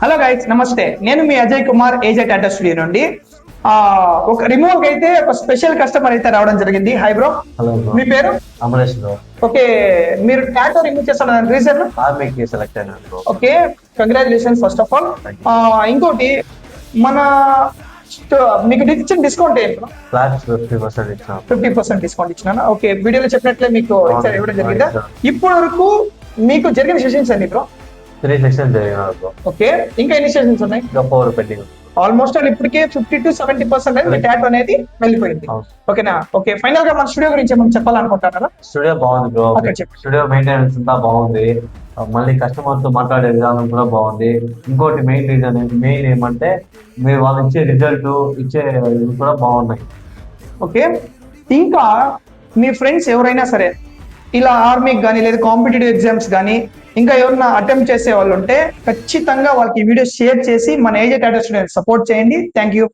Hello guys, నమస్తే. నేను మీ Ajay Kumar, ఏజే Tata studio నుండి. ఒక రిమూవ్ అయితే ఒక స్పెషల్ కస్టమర్ అయితే రావడం జరిగింది. హై బ్రో, హలో బ్రో, మీ పేరు? అమరేష్ బ్రో. ఓకే, మీరు టాటూ రిమూవ్ చేస్తున్న రీజన్? ఆర్మీకి సెలెక్ట్ అయినా bro. Okay, congratulations first of all. ఇంకోటి, మన మీకు ఇచ్చిన డిస్కౌంట్ ఏంటి? ఫ్లాట్ 50% ఇచ్చాం. 50% డిస్కౌంట్ ఇచ్చినా. ఓకే, వీడియోలో చెప్పినట్లే మీకు ఇవ్వడం జరిగిందా? ఇప్పటి వరకు మీకు జరిగిన సెషన్స్ అన్ని బ్రో? 3 సెక్షన్స్ జరిగినారు బ్రో. ఓకే, ఇంకా ఎన్ని సెషన్స్ ఉన్నాయి? ఇంకా 4 పెండింగ్. ఆల్మోస్ట్ ఇప్పటికే 50 to 70% మీ టాటూ అనేది వెళ్ళిపోయింది. ఓకేనా? ఓకే, ఫైనల్ గా మన స్టూడియో గురించి ఏమైనా చెప్పాలనుకుంటున్నారా? స్టూడియో బాగుంది బ్రో. స్టూడియో మెయింటెనెన్స్ అంతా బాగుంది. మళ్ళీ కస్టమర్ తో మాట్లాడే విధానం కూడా బాగుంది. ఇంకోటి మెయిన్ ఏమంటే మీరు వాళ్ళు ఇచ్చే రిజల్ట్ ఇచ్చే ఇవి కూడా బాగున్నాయి. ఓకే, ఇంకా మీ ఫ్రెండ్స్ ఎవరైనా సరే ఇలా ఆర్మీకి కానీ లేదా కాంపిటేటివ్ ఎగ్జామ్స్ కానీ ఇంకా ఎవరైనా అటెంప్ట్ చేసే వాళ్ళు ఉంటే ఖచ్చితంగా వాళ్ళకి ఈ వీడియో షేర్ చేసి మన ఏజే టాటా స్టూడియో సపోర్ట్ చేయండి. Thank you.